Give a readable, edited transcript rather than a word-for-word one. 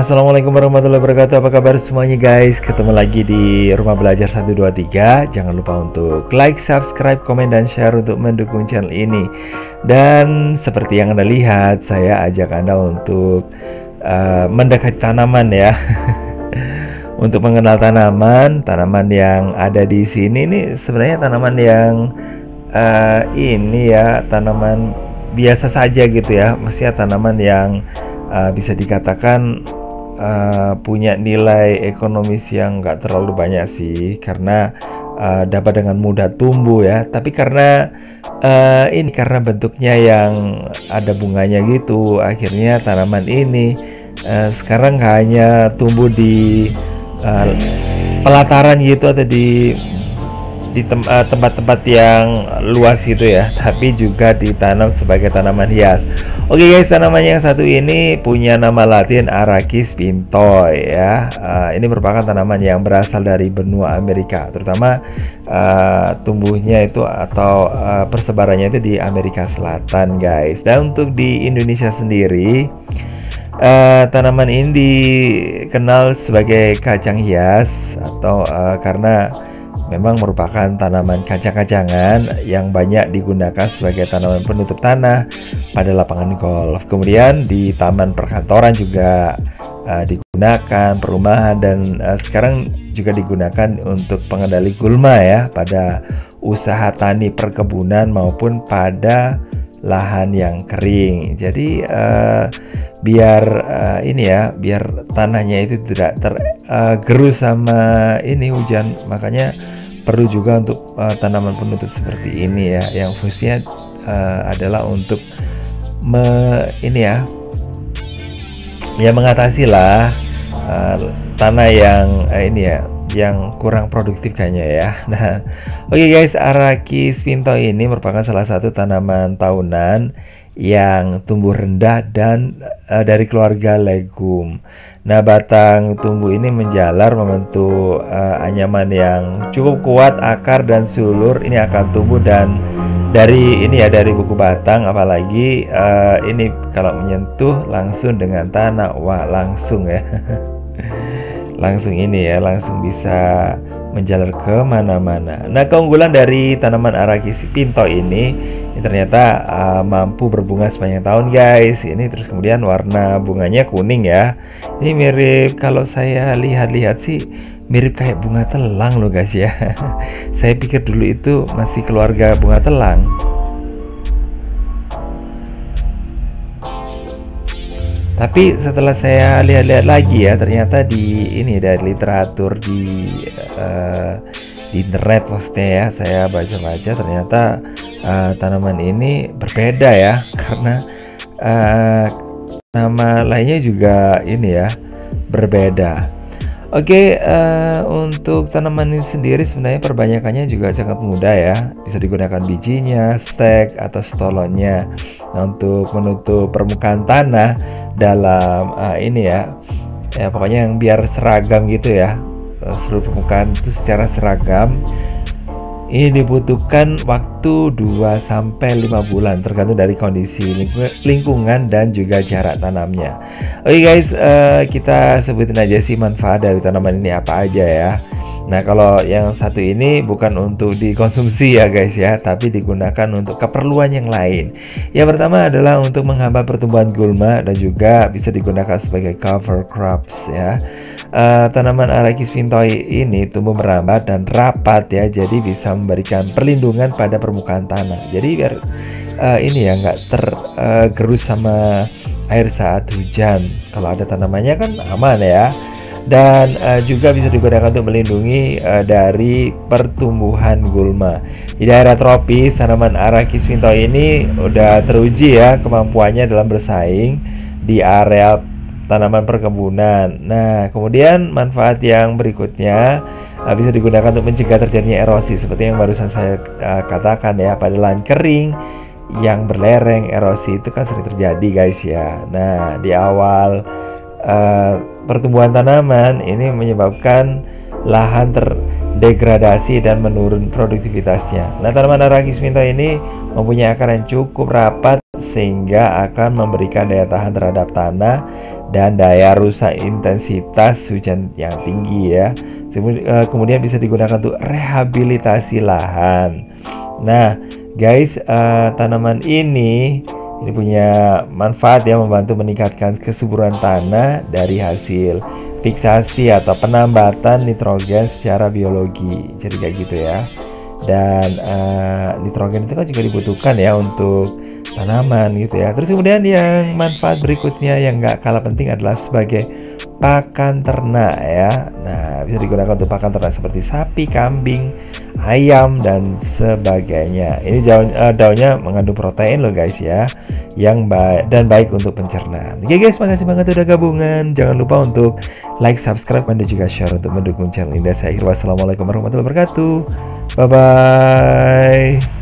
Assalamualaikum warahmatullahi wabarakatuh. Apa kabar semuanya guys? Ketemu lagi di Rumah Belajar 123. Jangan lupa untuk like, subscribe, komen, dan share untuk mendukung channel ini. Dan seperti yang Anda lihat, saya ajak Anda untuk mendekati tanaman ya. Untuk mengenal tanaman yang ada di sini nih sebenarnya tanaman yang ini ya, tanaman biasa saja gitu ya. Maksudnya tanaman yang bisa dikatakan punya nilai ekonomis yang nggak terlalu banyak sih, karena dapat dengan mudah tumbuh ya. Tapi karena karena bentuknya yang ada bunganya gitu, akhirnya tanaman ini sekarang hanya tumbuh di pelataran gitu, atau di tempat-tempat yang luas gitu ya, tapi juga ditanam sebagai tanaman hias. Oke guys, tanaman yang satu ini punya nama Latin Arachis pintoi ya. Ini merupakan tanaman yang berasal dari benua Amerika, terutama tumbuhnya itu atau persebarannya itu di Amerika Selatan guys. Dan untuk di Indonesia sendiri, tanaman ini dikenal sebagai kacang hias atau karena memang merupakan tanaman kacang-kacangan yang banyak digunakan sebagai tanaman penutup tanah pada lapangan golf. Kemudian di taman perkantoran juga digunakan, perumahan, dan sekarang juga digunakan untuk pengendali gulma ya, pada usaha tani perkebunan maupun pada lahan yang kering. Jadi biar biar tanahnya itu tidak tergerus sama hujan, makanya perlu juga untuk tanaman penutup seperti ini ya, yang fungsinya adalah untuk mengatasi lah tanah yang yang kurang produktif kayaknya ya. Nah, oke guys, Arachis pintoi ini merupakan salah satu tanaman tahunan yang tumbuh rendah dan dari keluarga legum. Nah, batang tumbuh ini menjalar membentuk anyaman yang cukup kuat. Akar dan sulur ini akan tumbuh dan dari buku batang, apalagi ini kalau menyentuh langsung dengan tanah, wah langsung ya. langsung bisa menjalar ke mana-mana. Nah, keunggulan dari tanaman Arachis pintoi ini ternyata mampu berbunga sepanjang tahun guys. Ini terus kemudian warna bunganya kuning ya. Ini mirip, kalau saya lihat-lihat sih mirip kayak bunga telang loh guys ya. Saya pikir dulu itu masih keluarga bunga telang. Tapi setelah saya lihat-lihat lagi ya, ternyata dari literatur di internet maksudnya ya, saya baca-baca ternyata tanaman ini berbeda ya, karena nama lainnya juga berbeda. Oke, untuk tanaman ini sendiri sebenarnya perbanyakannya juga sangat mudah ya. Bisa digunakan bijinya, stek, atau stolonnya. Nah, untuk menutup permukaan tanah dalam pokoknya yang biar seragam gitu ya, seluruh permukaan itu secara seragam. Ini dibutuhkan waktu 2-5 bulan tergantung dari kondisi lingkungan dan juga jarak tanamnya. Oke guys, kita sebutin aja sih manfaat dari tanaman ini apa aja ya. Nah, kalau yang satu ini bukan untuk dikonsumsi ya guys ya, tapi digunakan untuk keperluan yang lain. Yang pertama adalah untuk menghambat pertumbuhan gulma dan juga bisa digunakan sebagai cover crops ya. Tanaman Arachis pintoi ini tumbuh merambat dan rapat ya, jadi bisa memberikan perlindungan pada permukaan tanah. Jadi biar nggak tergerus sama air saat hujan. Kalau ada tanamannya kan aman ya. Dan juga bisa digunakan untuk melindungi dari pertumbuhan gulma. Di daerah tropis, tanaman Arachis pintoi ini udah teruji ya kemampuannya dalam bersaing di area tanaman perkebunan. Nah, kemudian manfaat yang berikutnya bisa digunakan untuk mencegah terjadinya erosi, seperti yang barusan saya katakan ya, pada lahan kering yang berlereng, erosi itu kan sering terjadi guys ya. Nah, di awal pertumbuhan tanaman ini menyebabkan lahan terdegradasi dan menurun produktivitasnya. Nah, tanaman Arachis pintoi ini mempunyai akar yang cukup rapat sehingga akan memberikan daya tahan terhadap tanah dan daya rusak intensitas hujan yang tinggi ya. Kemudian bisa digunakan untuk rehabilitasi lahan. Nah, guys, tanaman ini punya manfaat ya, membantu meningkatkan kesuburan tanah dari hasil fiksasi atau penambatan nitrogen secara biologi. Jadi kayak gitu ya. Dan nitrogen itu kan juga dibutuhkan ya untuk tanaman gitu ya. Terus kemudian yang manfaat berikutnya yang nggak kalah penting adalah sebagai pakan ternak ya. Nah, bisa digunakan untuk pakan ternak seperti sapi, kambing, ayam dan sebagainya. Ini daunnya mengandung protein loh guys ya, yang baik dan baik untuk pencernaan. Oke guys, makasih banget udah gabungan. Jangan lupa untuk like, subscribe, dan juga share untuk mendukung channel ini. Saya akhir wassalamualaikum warahmatullahi wabarakatuh. Bye bye.